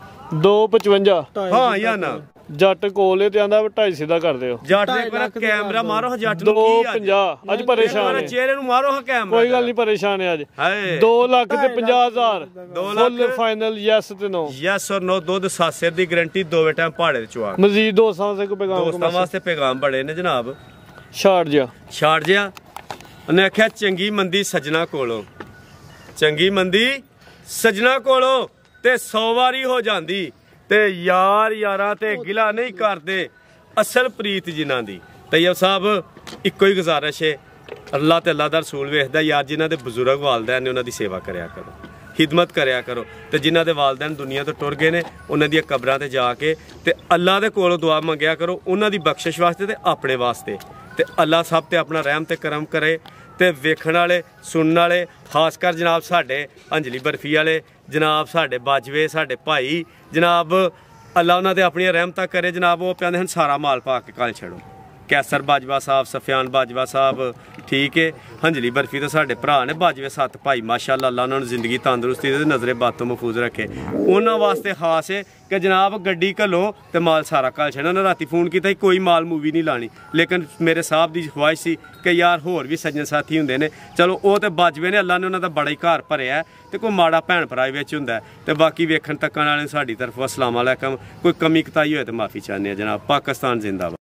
255 ਹਾਂ ਜਾਂ ਨਾ ਜੱਟ ਕੋਲੇ ਤੇ ਆਂਦਾ 2.5 ਸਿੱਧਾ ਕਰ ਦਿਓ ਜੱਟ ਦੇ ਪਰ ਕੈਮਰਾ ਮਾਰੋ ਜੱਟ ਨੂੰ ਕੀ 250 ਅੱਜ ਪਰੇਸ਼ਾਨ ਹੈ ਚਿਹਰੇ ਨੂੰ ਮਾਰੋ ਹਾਂ ਕੈਮਰਾ ਕੋਈ ਗੱਲ ਨਹੀਂ ਪਰੇਸ਼ਾਨ ਹੈ ਅੱਜ ਹਾਏ 2 ਲੱਖ ਤੇ 50,000 ਫੁੱਲ ਫਾਈਨਲ ਯੈਸ ਤੇ ਨੋ ਯੈਸ ਔਰ ਨੋ ਦੁੱਧ 7 ਸਿਰ ਦੀ ਗਾਰੰਟੀ ਦੋਵੇਂ ਟਾਈਮ ਪਹਾੜੇ ਤੇ ਚਵਾ ਮਜ਼ੀਦ ਦੋਸਤਾਂ ਸੇ ਕੋਈ ਪੈਗਾਮ ਦੋਸਤਾਂ ਵਾਸਤੇ ਪੈਗਾਮ ਬੜੇ ਨੇ ਜਨਾਬ ਛਾੜ ਜਾ ਛਾੜ ਜਿਆ ਉਹਨੇ ਆਖਿਆ ਚੰਗੀ ਮੰਦੀ ਸਜਣਾ ਕੋਲੋਂ ਚੰਗੀ ਮੰਦੀ ਸਜਣਾ ਕੋਲੋਂ ਤੇ 100 ਵਾਰੀ ਹੋ ਜਾਂਦੀ ਤੇ ਯਾਰ ਯਾਰਾਂ ਤੇ ਗਿਲਾ ਨਹੀਂ ਕਰਦੇ ਅਸਲ ਪ੍ਰੀਤ ਜਿਨ੍ਹਾਂ ਦੀ ਤਈਅਬ ਸਾਹਿਬ ਇੱਕੋ ਹੀ ਗੁਜ਼ਾਰਿਸ਼ ਹੈ ਅੱਲਾ ਤੇ ਅੱਲਾ ਦਾ ਰਸੂਲ ਵੇਖਦਾ ਯਾਰ ਜਿਨ੍ਹਾਂ ਦੇ ਬਜ਼ੁਰਗ ਵਾਲਿदैन ਨੇ ਉਹਨਾਂ ਦੀ ਸੇਵਾ ਕਰਿਆ ਕਰੋ ਖਿਦਮਤ ਕਰਿਆ ਕਰੋ ਤੇ ਜਿਨ੍ਹਾਂ ਦੇ ਵਾਲਿदैन ਦੁਨੀਆ ਤੋਂ ਟੁਰ ਗਏ ਨੇ ਉਹਨਾਂ ਦੀਆਂ ਕਬਰਾਂ ਤੇ ਜਾ ਕੇ ਤੇ ਅੱਲਾ ਦੇ ਕੋਲੋਂ ਦੁਆ ਮੰਗਿਆ ਕਰੋ ਉਹਨਾਂ ਦੀ ਬਖਸ਼ਿਸ਼ ਵਾਸਤੇ ਤੇ ਆਪਣੇ ਵਾਸਤੇ ਤੇ ਅੱਲਾ ਸਭ ਤੇ ਆਪਣਾ ਰਹਿਮ ਤੇ ਕਰਮ ਕਰੇ ਤੇ ਵੇਖਣ ਵਾਲੇ ਸੁਣਨ ਵਾਲੇ ਖਾਸ ਕਰ ਜਨਾਬ ਸਾਡੇ ਅੰਜਲੀ ਬਰਫੀ ਵਾਲੇ ਜਨਾਬ ਸਾਡੇ ਬਾਜਵੇ ਸਾਡੇ ਭਾਈ ਜਨਾਬ ਅੱਲਾ ਉਹਨਾਂ ਤੇ ਆਪਣੀਆਂ ਰਹਿਮਤਾਂ ਕਰੇ ਜਨਾਬ ਉਹ ਕਹਿੰਦੇ ਹਨ ਸਾਰਾ ਮਾਲ ਪਾ ਕੇ ਕੱਲ ਛੱਡੋ ਕੈਸਰ ਬਾਜਵਾ ਸਾਹਿਬ ਸਫਿਆਨ ਬਾਜਵਾ ਸਾਹਿਬ ਠੀਕ ਹੈ ਹੰਜਲੀ ਬਰਫੀ ਤਾਂ ਸਾਡੇ ਭਰਾ ਨੇ ਬਾਜਵੇ 7 ਭਾਈ ਮਾਸ਼ਾਅੱਲਾ ਅੱਲਾ ਉਹਨਾਂ ਨੂੰ ਜ਼ਿੰਦਗੀ ਤੰਦਰੁਸਤੀ ਦੇ ਨਜ਼ਰੇ ਬਾਤ ਤੋਂ ਮਹਿਫੂਜ਼ ਰੱਖੇ ਉਹਨਾਂ ਵਾਸਤੇ ਖਾਸ ਹੈ ਕਿ ਜਨਾਬ ਗੱਡੀ ਘੱਲੋ ਤੇ ਮਾਲ ਸਾਰਾ ਕੱਲ ਛੱਡੋ ਉਹਨਾਂ ਰਾਤੀ ਫੋਨ ਕੀਤਾ ਕੋਈ ਮਾਲ ਮੂਵੀ ਨਹੀਂ ਲਾਣੀ ਲੇਕਿਨ ਮੇਰੇ ਸਾਹਿਬ ਦੀ ਖੁਆਇਸ਼ ਸੀ ਕਿ ਯਾਰ ਹੋਰ ਵੀ ਸੱਜਣ ਸਾਥੀ ਹੁੰਦੇ ਨੇ ਚਲੋ ਉਹ ਤੇ ਬਾਜਵੇ ਨੇ ਅੱਲਾ ਨੇ ਉਹਨਾਂ ਦਾ ਬੜਾ ਹੀ ਘਰ ਭਰਿਆ ਤੇ ਕੋਈ ਮਾੜਾ ਭੈਣ ਭਰਾ ਵਿੱਚ ਹੁੰਦਾ ਤੇ ਬਾਕੀ ਵੇਖਣ ਤੱਕਣ ਵਾਲੇ ਸਾਡੀ ਤਰਫੋਂ ਅਸਲਾਮ ਅਲੈਕਮ ਕੋਈ ਕਮੀ ਕਤਾਈ ਹੋਏ ਤੇ ਮਾਫੀ ਚਾਹੁੰਦੇ ਆ ਜਨਾਬ ਪਾਕਿਸਤਾਨ ਜ਼ਿੰਦਾਬਾਦ